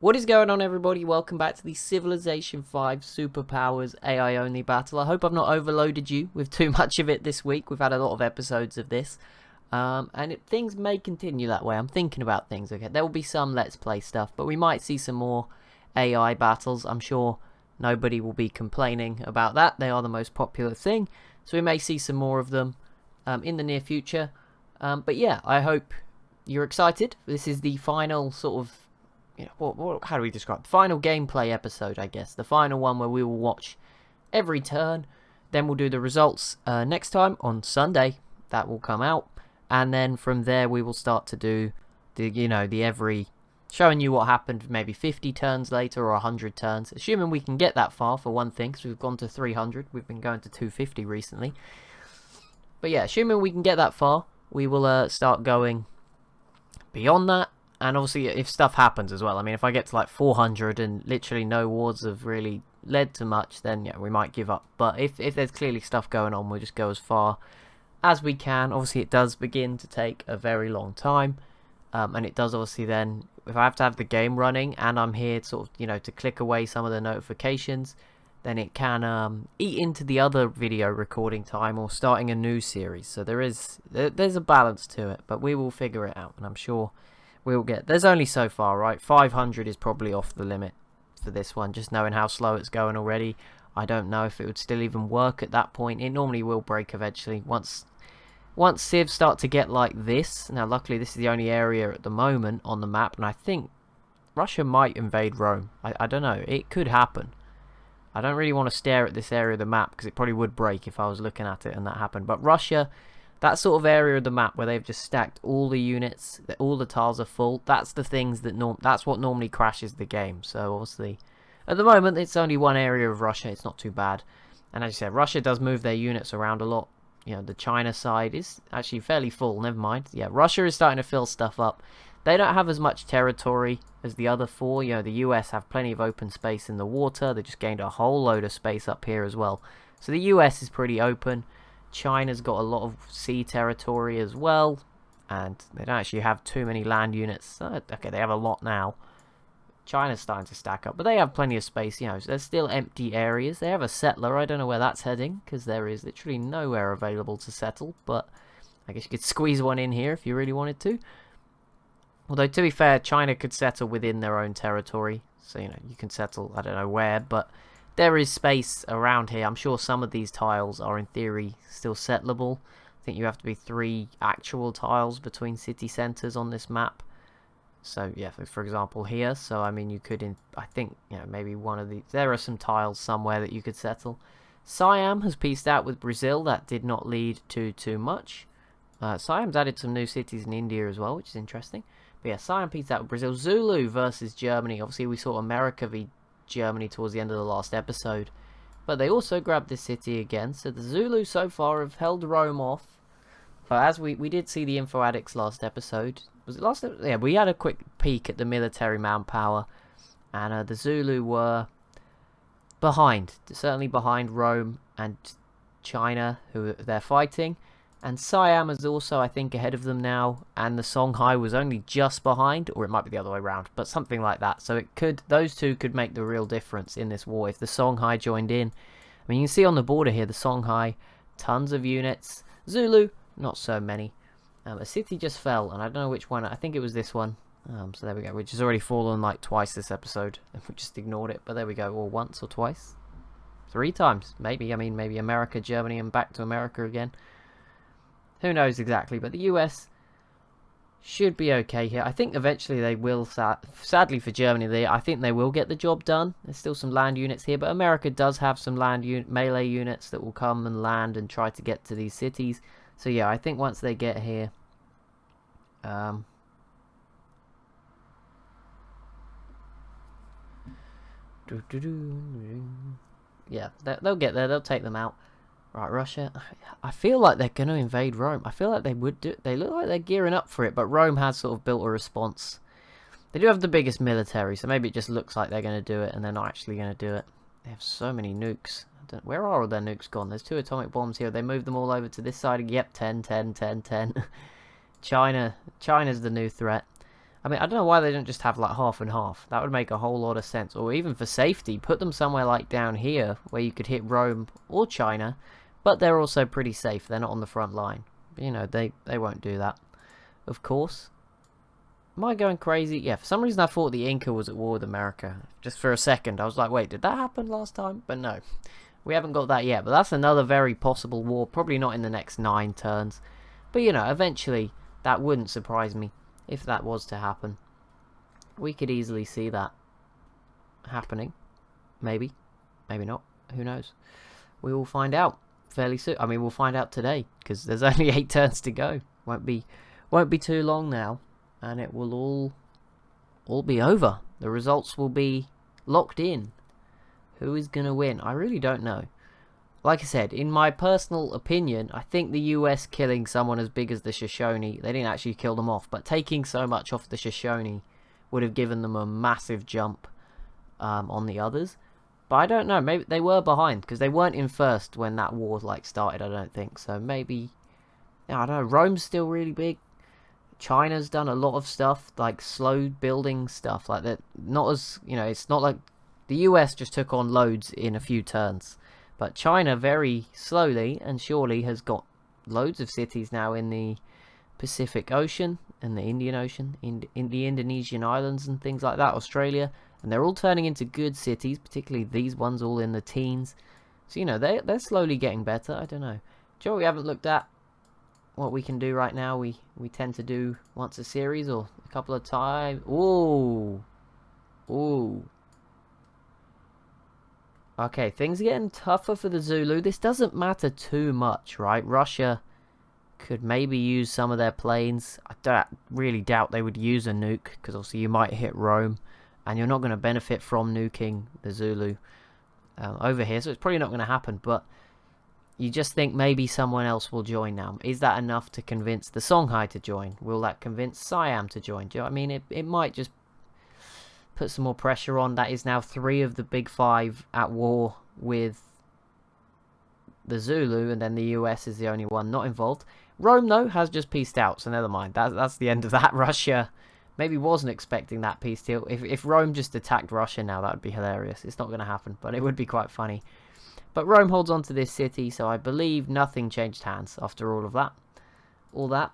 What is going on, everybody? Welcome back to the Civilization 5 Superpowers AI only battle. I hope I've not overloaded you with too much of it this week. We've had a lot of episodes of this. Things may continue that way. I'm thinking about things, okay? There will be some Let's Play stuff, but we might see some more AI battles. I'm sure nobody will be complaining about that. They are the most popular thing. So we may see some more of them in the near future. But yeah, I hope you're excited. This is the final sort of how do we describe the final gameplay episode, I guess. The final one where we will watch every turn. Then we'll do the results next time on Sunday. That will come out. And then from there we will start to do the every showing you what happened maybe 50 turns later or 100 turns. Assuming we can get that far for one thing, because we've gone to 300. We've been going to 250 recently. But yeah, assuming we can get that far, we will start going beyond that. And obviously, if stuff happens as well, I mean, if I get to like 400 and literally no wars have really led to much, then yeah, we might give up. But if there's clearly stuff going on, we'll just go as far as we can. Obviously, it does begin to take a very long time. And it does obviously then, if I have to have the game running and I'm here sort of, to click away some of the notifications, then it can eat into the other video recording time or starting a new series. So there's a balance to it, but we will figure it out, and I'm sure we'll get. There's only so far, right? 500 is probably off the limit for this one, just knowing how slow it's going already. I don't know if it would still even work at that point. It normally will break eventually once civs start to get like this. Now luckily this is the only area at the moment on the map, and I think Russia might invade Rome. I don't know, it could happen. I don't really want to stare at this area of the map because it probably would break if I was looking at it and that happened. But Russia, that sort of area of the map where they've just stacked all the units, all the tiles are full, that's the things that that's what normally crashes the game. So obviously, at the moment, it's only one area of Russia. It's not too bad. And as you said, Russia does move their units around a lot. The China side is actually fairly full. Never mind. Yeah, Russia is starting to fill stuff up. They don't have as much territory as the other four. The US have plenty of open space in the water. They just gained a whole load of space up here as well. So the US is pretty open. China's got a lot of sea territory as well, and they don't actually have too many land units. Okay, they have a lot now. China's starting to stack up, but they have plenty of space. There's still empty areas. They have a settler. I don't know where that's heading, because there is literally nowhere available to settle, but I guess you could squeeze one in here if you really wanted to. Although, to be fair, China could settle within their own territory, so you can settle, I don't know where, but there is space around here. I'm sure some of these tiles are in theory still settleable. I think you have to be 3 actual tiles between city centres on this map. So yeah, for example here. So I mean, you could, I think, maybe one of these. There are some tiles somewhere that you could settle. Siam has pieced out with Brazil. That did not lead to too much. Siam's added some new cities in India as well, which is interesting. But yeah, Siam pieced out with Brazil. Zulu versus Germany. Obviously, we saw America v Germany towards the end of the last episode, but they also grabbed this city again. So the Zulu so far have held Rome off. But as we did see the Info Addicts last episode, was it last episode? Yeah, we had a quick peek at the military manpower, and the Zulu were behind, certainly behind Rome and China, who they're fighting. And Siam is also, I think, ahead of them now, and the Songhai was only just behind, or it might be the other way around, but something like that. So those two could make the real difference in this war if the Songhai joined in. I mean, you can see on the border here, the Songhai, tons of units. Zulu, not so many. A city just fell, and I don't know which one. I think it was this one. So there we go, which has already fallen like twice this episode, and we just ignored it. But there we go, or once or twice. 3 times, maybe. I mean, maybe America, Germany, and back to America again. Who knows exactly, but the US should be okay here. I think eventually they will, sadly for Germany, I think they will get the job done. There's still some land units here, but America does have some melee units that will come and land and try to get to these cities. So yeah, I think once they get here, yeah, they'll get there. They'll take them out. Right, Russia. I feel like they're going to invade Rome. I feel like they would do. They look like they're gearing up for it, but Rome has sort of built a response. They do have the biggest military, so maybe it just looks like they're going to do it, and they're not actually going to do it. They have so many nukes. Where are all their nukes gone? There's 2 atomic bombs here. They moved them all over to this side. Yep, 10, 10, 10, 10. China's the new threat. I mean, I don't know why they don't just have like half and half. That would make a whole lot of sense. Or even for safety, put them somewhere like down here where you could hit Rome or China, but they're also pretty safe. They're not on the front line. But, you know, they won't do that, of course. Am I going crazy? Yeah, for some reason I thought the Inca was at war with America. Just for a second, I was like, wait, did that happen last time? But no, we haven't got that yet. But that's another very possible war. Probably not in the next 9 turns. But, you know, eventually that wouldn't surprise me if that was to happen. We could easily see that happening. Maybe. Maybe not. Who knows? We will find out fairly soon. I mean, we'll find out today, because there's only 8 turns to go. Won't be too long now, and it will all be over. The results will be locked in. Who is going to win? I really don't know. Like I said, in my personal opinion, I think the US killing someone as big as the Shoshone, they didn't actually kill them off, but taking so much off the Shoshone would have given them a massive jump on the others. But I don't know, maybe they were behind, because they weren't in first when that war like started, I don't think. So maybe, I don't know, Rome's still really big. China's done a lot of stuff, like slow building stuff, like that. Not as, you know, it's not like the US just took on loads in a few turns. But China very slowly and surely has got loads of cities now in the Pacific Ocean and the Indian Ocean, in the Indonesian islands and things like that, Australia. And they're all turning into good cities, particularly these ones all in the teens. So, you know, they're slowly getting better. I don't know. Do you know what we haven't looked at? What we can do right now, we tend to do once a series or a couple of times. Ooh. Ooh. Okay, things are getting tougher for the Zulu. This doesn't matter too much, right? Russia could maybe use some of their planes. I really doubt they would use a nuke, because obviously you might hit Rome, and you're not going to benefit from nuking the Zulu over here, so it's probably not going to happen, but you just think maybe someone else will join now. Is that enough to convince the Songhai to join? Will that convince Siam to join? Do you know what I mean? It might just put some more pressure on. That is now 3 of the big 5 at war with the Zulu, and then the US is the only one not involved. Rome, though, has just peaced out, so never mind. That's the end of that. Russia maybe wasn't expecting that peace deal. If Rome just attacked Russia now, that would be hilarious. It's not going to happen, but it would be quite funny. But Rome holds on to this city, so I believe nothing changed hands after all of that.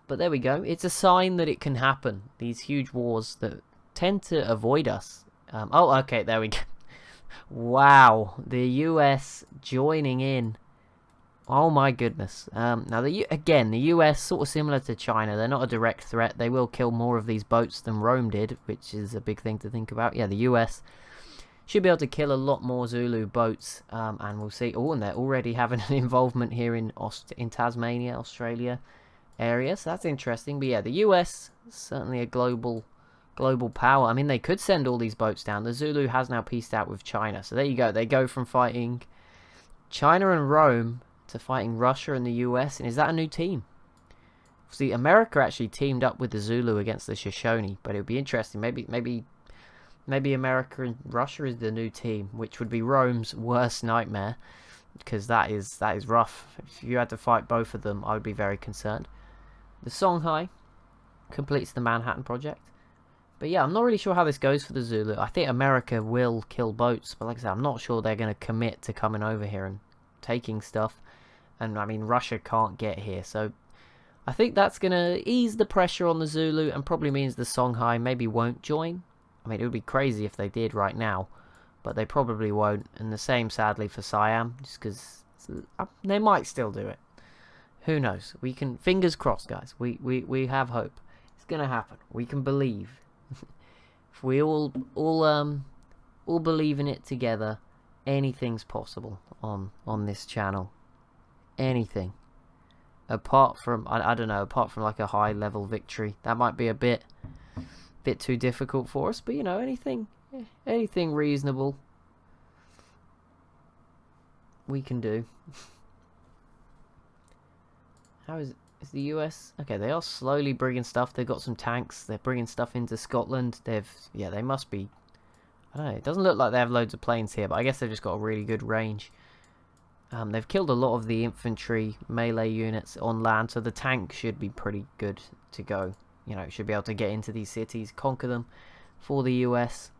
But there we go. It's a sign that it can happen. These huge wars that tend to avoid us. Oh, okay, there we go. Wow, the US joining in. Oh my goodness. Now, again, the US, sort of similar to China, they're not a direct threat. They will kill more of these boats than Rome did, which is a big thing to think about. Yeah, the US should be able to kill a lot more Zulu boats, and we'll see. Oh, and they're already having an involvement here in Tasmania, Australia area, so that's interesting. But yeah, the US, certainly a global power. I mean, they could send all these boats down. The Zulu has now peaced out with China, so there you go. They go from fighting China and Rome to fighting Russia and the US, and is that a new team? See, America actually teamed up with the Zulu against the Shoshone, but it would be interesting. Maybe America and Russia is the new team, which would be Rome's worst nightmare, because that is rough. If you had to fight both of them, I would be very concerned. The Songhai completes the Manhattan Project. But yeah, I'm not really sure how this goes for the Zulu. I think America will kill boats, but like I said, I'm not sure they're going to commit to coming over here and taking stuff. And I mean, Russia can't get here, so I think that's going to ease the pressure on the Zulu, and probably means the Songhai maybe won't join. I mean, it would be crazy if they did right now, but they probably won't. And the same, sadly, for Siam, just because they might still do it. Who knows? We can, fingers crossed, guys. We have hope. It's going to happen. We can believe. If we all believe in it together, anything's possible on this channel. Anything. Apart from, I don't know, apart from like a high level victory. That might be a bit too difficult for us, but you know, anything reasonable we can do. How is the US? Okay, they are slowly bringing stuff. They've got some tanks. They're bringing stuff into Scotland. They must be, I don't know, it doesn't look like they have loads of planes here, but I guess they've just got a really good range. They've killed a lot of the infantry melee units on land, so the tank should be pretty good to go. should be able to get into these cities, conquer them for the US,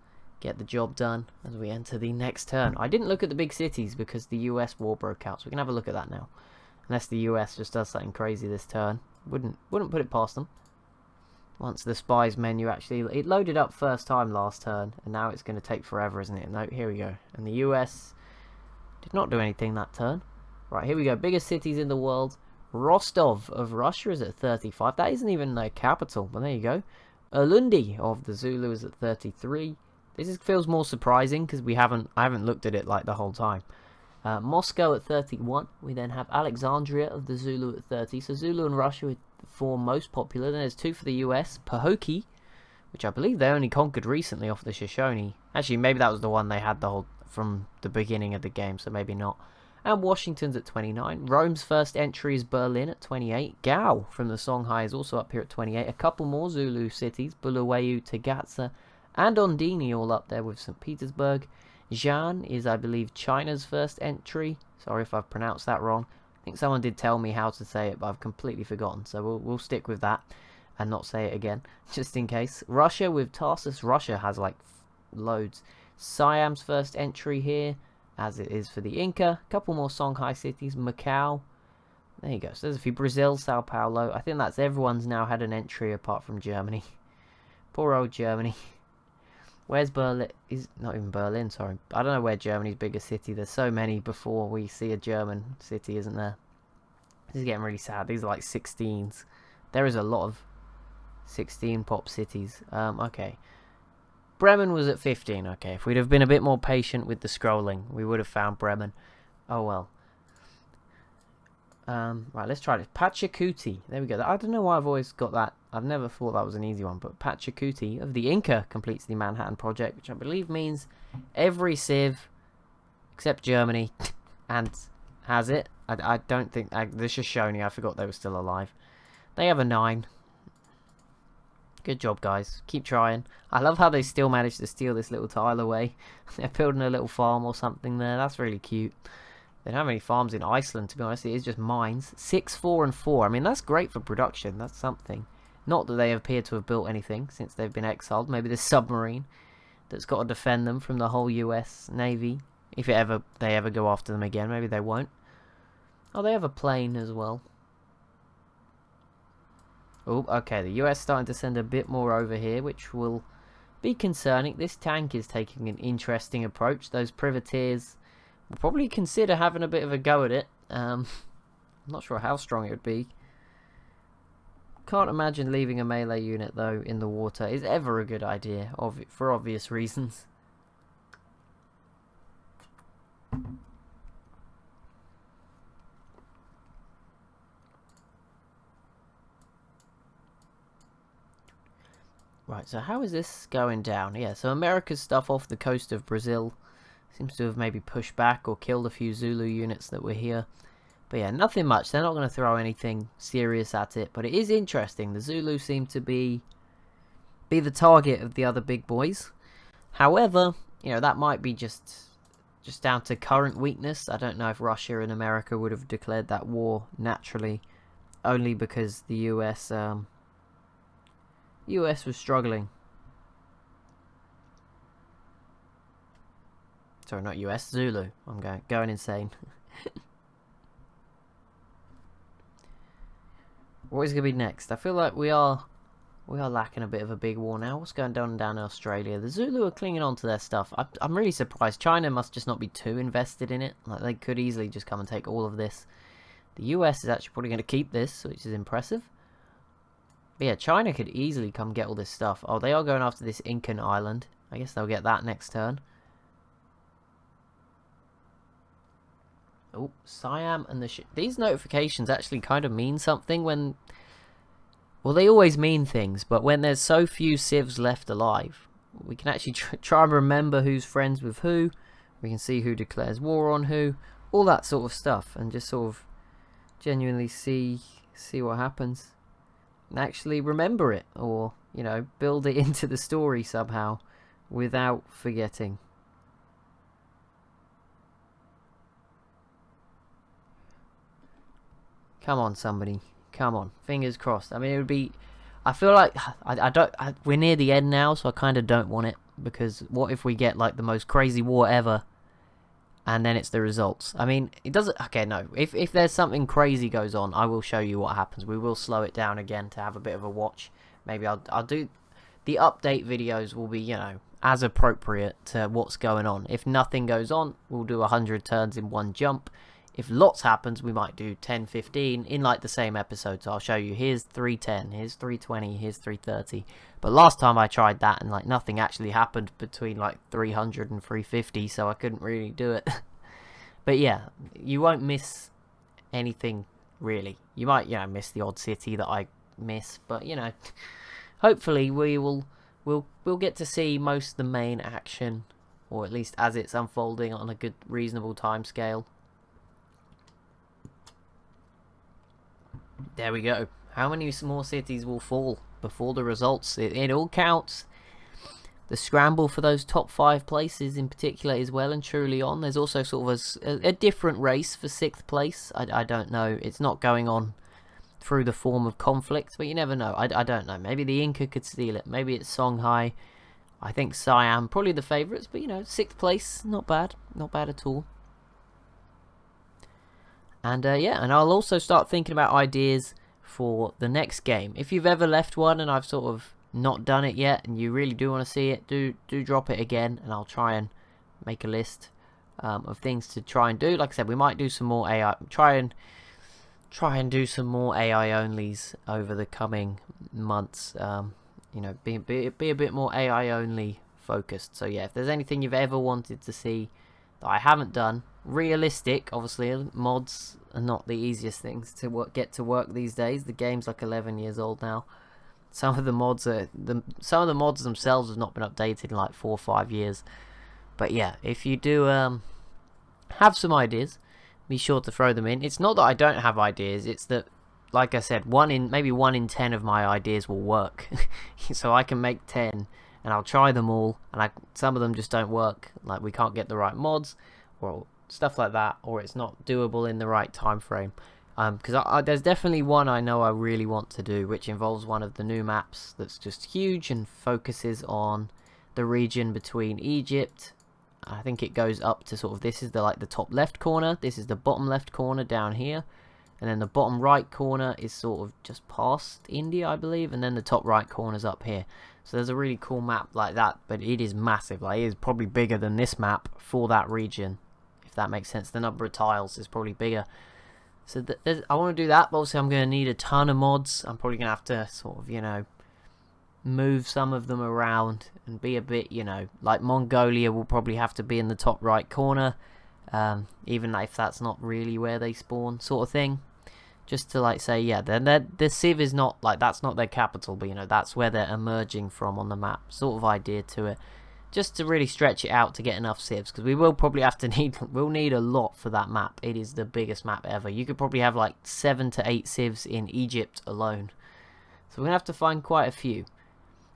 get the job done as we enter the next turn. I didn't look at the big cities because the US war broke out, so we can have a look at that now. Unless the US just does something crazy this turn. Wouldn't put it past them. Once the spies menu actually... It loaded up first time last turn, and now it's going to take forever, isn't it? No, here we go. And the US did not do anything that turn. Right, here we go. Biggest cities in the world. Rostov of Russia is at 35. That isn't even the capital, but there you go. Ulundi of the Zulu is at 33. This feels more surprising because I haven't looked at it like the whole time. Moscow at 31. We then have Alexandria of the Zulu at 30. So Zulu and Russia are the 4 most popular. Then there's 2 for the US. Pahokee, which I believe they only conquered recently off the Shoshone. Actually, maybe that was the one they had from the beginning of the game, so maybe not. And Washington's at 29. Rome's first entry is Berlin at 28. Gao from the Songhai is also up here at 28. A couple more Zulu cities. Bulawayo, Tagatsa, and Ondini all up there with St. Petersburg. Xi'an is, I believe, China's first entry. Sorry if I've pronounced that wrong. I think someone did tell me how to say it, but I've completely forgotten. So we'll stick with that and not say it again, just in case. Russia with Tarsus. Russia has, like, loads. Siam's first entry here, as it is for the Inca. A couple more Songhai cities. Macau. There you go. So there's a few. Brazil, Sao Paulo. I think that's everyone's now had an entry apart from Germany. Poor old Germany. Where's Berlin? Is not even Berlin, sorry. I don't know where Germany's biggest city. There's so many before we see a German city, isn't there? This is getting really sad. These are like 16s. There is a lot of 16 pop cities. Okay. Bremen was at 15. Okay, if we'd have been a bit more patient with the scrolling, we would have found Bremen. Oh well. Right, let's try this. Pachacuti. There we go. I don't know why I've always got that. I've never thought that was an easy one, but Pachacuti of the Inca completes the Manhattan Project, which I believe means every civ except Germany and has it. I don't think the Shoshone. I forgot they were still alive. They have a 9. Good job, guys. Keep trying. I love how they still managed to steal this little tile away. They're building a little farm or something there. That's really cute. They don't have any farms in Iceland, to be honest. It is just mines. 6, 4, and 4. I mean, that's great for production. That's something. Not that they appear to have built anything since they've been exiled. Maybe this submarine that's got to defend them from the whole US Navy. If they ever go after them again. Maybe they won't. Oh, they have a plane as well. Oh, okay. The US starting to send a bit more over here, which will be concerning. This tank is taking an interesting approach. Those privateers will probably consider having a bit of a go at it. I'm not sure how strong it would be. Can't imagine leaving a melee unit, though, in the water is ever a good idea, for obvious reasons. Right, so how is this going down? Yeah, so America's stuff off the coast of Brazil seems to have maybe pushed back or killed a few Zulu units that were here. But yeah, nothing much. They're not going to throw anything serious at it. But it is interesting. The Zulu seem to be the target of the other big boys. However, that might be just down to current weakness. I don't know if Russia and America would have declared that war naturally. Only because the US was struggling. Sorry, not US, Zulu. I'm going insane. What is going to be next? I feel like we are lacking a bit of a big war now. What's going down in Australia? The Zulu are clinging on to their stuff. I'm really surprised. China must just not be too invested in it. Like, they could easily just come and take all of this. The US is actually probably going to keep this, which is impressive. But yeah, China could easily come get all this stuff. Oh, they are going after this Incan island. I guess they'll get that next turn. Oh, Siam and these notifications actually kind of mean something when... Well, they always mean things, but when there's so few civs left alive, we can actually try and remember who's friends with who. We can see who declares war on who. All that sort of stuff, and just sort of genuinely see what happens. And actually remember it, or, build it into the story somehow without forgetting. Come on, somebody. Come on. Fingers crossed. I mean, it would be... I feel like I don't. We're near the end now, so I kind of don't want it, because what if we get like the most crazy war ever, and then it's the results? I mean, it doesn't. Okay, no. If there's something crazy goes on, I will show you what happens. We will slow it down again to have a bit of a watch. Maybe I'll do the update videos. Will be, you know, as appropriate to what's going on. If nothing goes on, we'll do 100 turns in one jump. If lots happens, we might do 10, 15 in like the same episode. So I'll show you, here's 310, here's 320, here's 330. But last time I tried that and like nothing actually happened between like 300 and 350, so I couldn't really do it. But yeah, you won't miss anything really. You might, you know, miss the odd city that I miss, but you know, hopefully we'll get to see most of the main action, or at least as it's unfolding on a good, reasonable time scale. There we go. How many more cities will fall before the results? It all counts. The scramble for those top 5 places in particular is well and truly on. There's also sort of a different race for 6th place. I don't know. It's not going on through the form of conflict, but you never know. I don't know. Maybe the Inca could steal it. Maybe it's Songhai. I think Siam, probably the favourites, but you know, 6th place, not bad. Not bad at all. And yeah, and I'll also start thinking about ideas for the next game. If you've ever left one and I've sort of not done it yet and you really do want to see it, do drop it again, and I'll try and make a list of things to try and do. Like I said, we might do some more AI, try and do some more AI onlys over the coming months. You know, be a bit more AI only focused. So yeah, if there's anything you've ever wanted to see that I haven't done, realistic, obviously mods are not the easiest things to get to work these days. The game's like 11 years old now. Some of the mods themselves have not been updated in like 4 or 5 years. But yeah, if you do have some ideas, be sure to throw them in. It's not that I don't have ideas, it's that, like I said, maybe 1 in 10 of my ideas will work. So I can make 10 and I'll try them all, and some of them just don't work, like we can't get the right mods or stuff like that, or it's not doable in the right time frame. Because there's definitely one I know I really want to do, which involves one of the new maps that's just huge and focuses on the region between Egypt. I think it goes up to sort of, this is the top left corner, this is the bottom left corner down here, and then the bottom right corner is sort of just past India, I believe, and then the top right corner's up here. So there's a really cool map like that, but it is massive. Like, it is probably bigger than this map for that region, if that makes sense. The number of tiles is probably bigger. So I want to do that, but obviously I'm going to need a ton of mods. I'm probably going to have to sort of, you know, move some of them around and be a bit, you know, like Mongolia will probably have to be in the top right corner, even if that's not really where they spawn, sort of thing. Just to like say, yeah, the Civ is not like, that's not their capital, but you know, that's where they're emerging from on the map, sort of idea to it. Just to really stretch it out to get enough civs, because we will probably have to we'll need a lot for that map. It is the biggest map ever. You could probably have like 7 to 8 civs in Egypt alone. So we're going to have to find quite a few.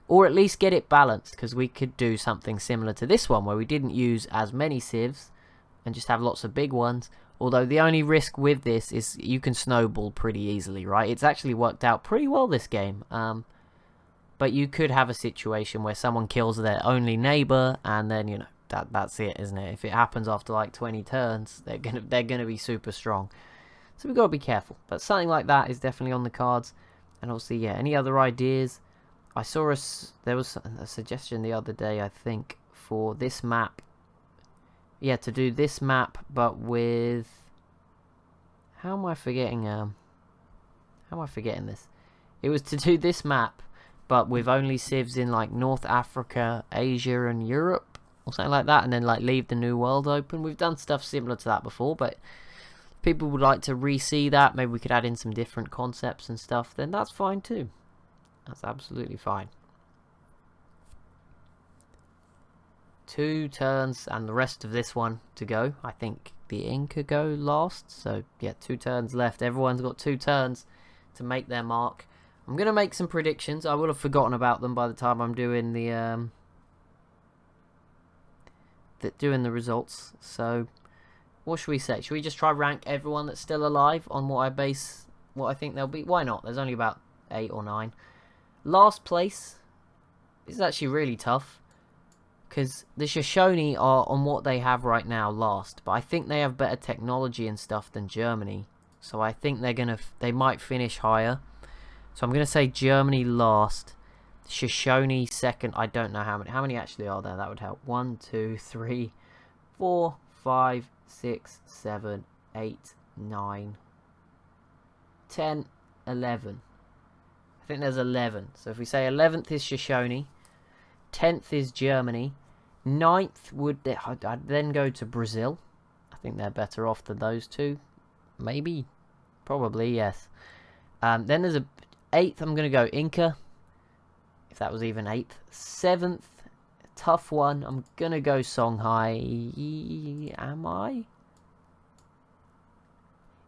Or at least get it balanced, because we could do something similar to this one, where we didn't use as many civs and just have lots of big ones. Although the only risk with this is you can snowball pretty easily, right? It's actually worked out pretty well this game. But you could have a situation where someone kills their only neighbor, and then, you know, that's it, isn't it? If it happens after like 20 turns, they're gonna be super strong. So we've got to be careful. But something like that is definitely on the cards. And obviously, yeah, any other ideas? I saw there was a suggestion the other day, I think, for this map. Yeah, to do this map, but with... How am I forgetting this? It was to do this map, but with only civs in like North Africa, Asia and Europe, or something like that, and then like leave the New World open. We've done stuff similar to that before, but if people would like to re-see that, maybe we could add in some different concepts and stuff, then that's fine too. That's absolutely fine. 2 turns and the rest of this one to go. I think the Inca go last, so yeah, 2 turns left. Everyone's got 2 turns to make their mark. I'm gonna make some predictions. I will have forgotten about them by the time I'm doing the results. So what should we say? Should we just try rank everyone that's still alive on what I think they'll be? Why not? There's only about 8 or 9. Last place is actually really tough, because the Shoshone are on what they have right now last, but I think they have better technology and stuff than Germany, so I think they might finish higher. So I'm gonna say Germany last, Shoshone second. I don't know how many actually are there. That would help. 1, 2, 3, 4, 5, 6, 7, 8, 9, 10, 11. I think there's 11. So if we say 11th is Shoshone, 10th is Germany, 9th I'd then go to Brazil. I think they're better off than those two. Maybe. Probably, yes. Then there's 8th, I'm going to go Inca. If that was even 8th. 7th, tough one. I'm going to go Songhai. Am I?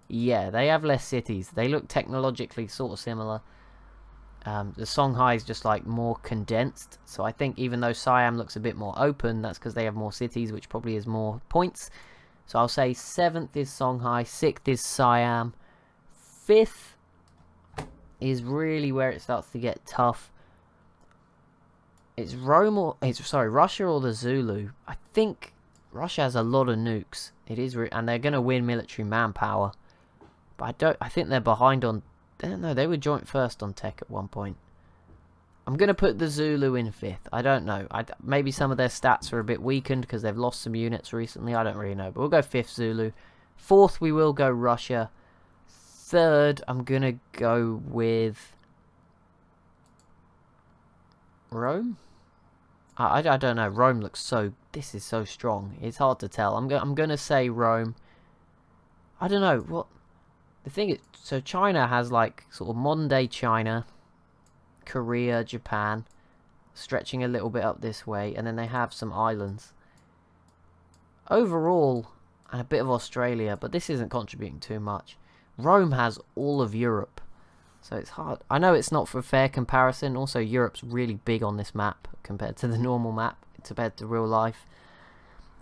Yeah, they have less cities. They look technologically sort of similar. The Songhai is just like more condensed. So I think even though Siam looks a bit more open, that's because they have more cities, which probably is more points. So I'll say 7th is Songhai, 6th is Siam, 5th is really where it starts to get tough. It's Russia or the Zulu. I think Russia has a lot of nukes. It is, and they're going to win military manpower. But I think they're behind on. No, they were joint first on tech at one point. I'm going to put the Zulu in 5th. I don't know. Maybe some of their stats are a bit weakened because they've lost some units recently. I don't really know. But we'll go 5th Zulu. 4th, we will go Russia. 3rd, I'm going to go with Rome. I don't know. Rome looks so. This is so strong. It's hard to tell. I'm going to say Rome. I don't know. What. The thing is, so China has like sort of modern day China, Korea, Japan, stretching a little bit up this way, and then they have some islands. Overall, and a bit of Australia, but this isn't contributing too much. Rome has all of Europe, so it's hard. I know it's not for fair comparison. Also, Europe's really big on this map compared to the normal map, compared to real life.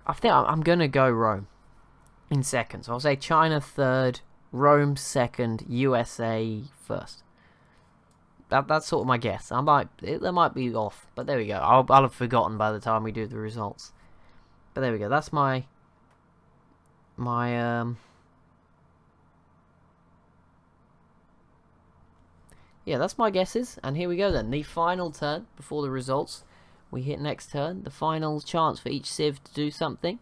I think I'm going to go Rome in 2nd. So I'll say China 3rd, Rome 2nd, USA 1st. That's sort of my guess. That might be off, but there we go. I'll have forgotten by the time we do the results. But there we go. That's my yeah, that's my guesses. And here we go then. The final turn before the results. We hit next turn. The final chance for each civ to do something.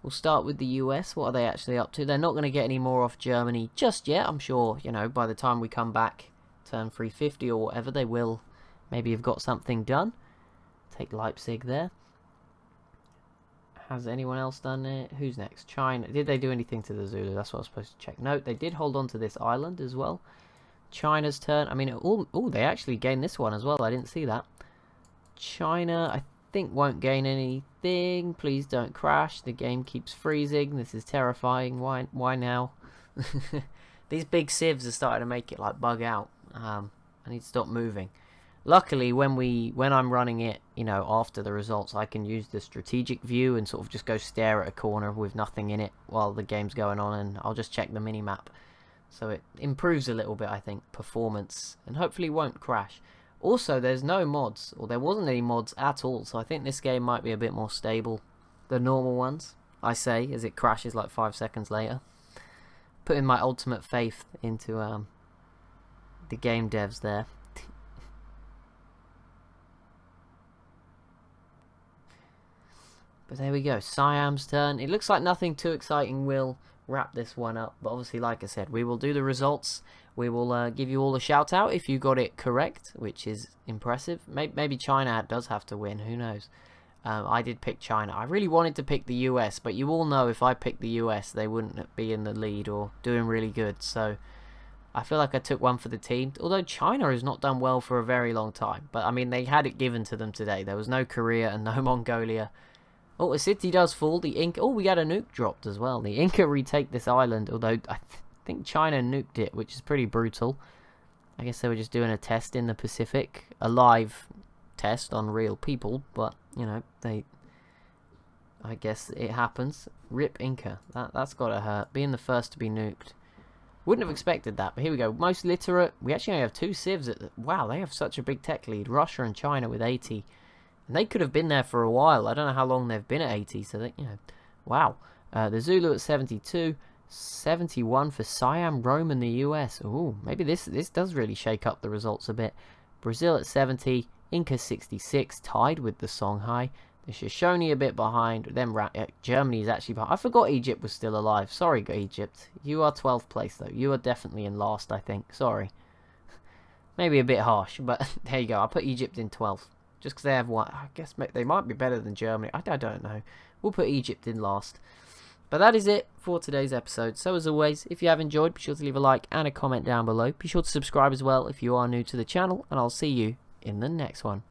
We'll start with the US. What are they actually up to? They're not going to get any more off Germany just yet. I'm sure, by the time we come back, turn 350 or whatever, they will maybe have got something done. Take Leipzig there. Has anyone else done it? Who's next? China. Did they do anything to the Zulu? That's what I was supposed to check. No, they did hold on to this island as well. China's turn. I mean, they actually gained this one as well. I didn't see that. China, I think, won't gain anything. Please don't crash. The game keeps freezing. This is terrifying. Why now? These big civs are starting to make it like bug out. I need to stop moving. Luckily, when I'm running it, after the results, I can use the strategic view and sort of just go stare at a corner with nothing in it while the game's going on, and I'll just check the mini-map. So it improves a little bit, I think, performance, and hopefully won't crash. Also, there's no mods, or there wasn't any mods at all, so I think this game might be a bit more stable than normal ones, I say, as it crashes like 5 seconds later. Putting my ultimate faith into the game devs there. But there we go, Siam's turn. It looks like nothing too exciting will wrap this one up, but obviously, like I said, we will do the results. We will give you all a shout out if you got it correct, which is impressive. Maybe China does have to win, who knows. I did pick China. I really wanted to pick the US, but you all know if I picked the US, they wouldn't be in the lead or doing really good, so I feel like I took one for the team. Although China has not done well for a very long time, but I mean, they had it given to them today. There was no Korea and no Mongolia. Oh, a city does fall. The Inca. Oh, we got a nuke dropped as well. The Inca retake this island, although I think China nuked it, which is pretty brutal. I guess they were just doing a test in the Pacific, a live test on real people, but I guess it happens. Rip Inca. That's gotta hurt. Being the first to be nuked. Wouldn't have expected that, but here we go. Most literate. We actually only have 2 civs at the... Wow, they have such a big tech lead. Russia and China with 80. And they could have been there for a while. I don't know how long they've been at 80, so they, wow. The Zulu at 72. 71 for Siam, Rome, and the US. Ooh, maybe this does really shake up the results a bit. Brazil at 70. Inca 66, tied with the Songhai. The Shoshone a bit behind. Then Germany is actually behind. I forgot Egypt was still alive. Sorry, Egypt. You are 12th place, though. You are definitely in last, I think. Sorry. Maybe a bit harsh, but there you go. I'll put Egypt in 12th. Just because they have one. I guess they might be better than Germany. I don't know. We'll put Egypt in last. But that is it for today's episode. So as always, if you have enjoyed, be sure to leave a like and a comment down below. Be sure to subscribe as well if you are new to the channel. And I'll see you in the next one.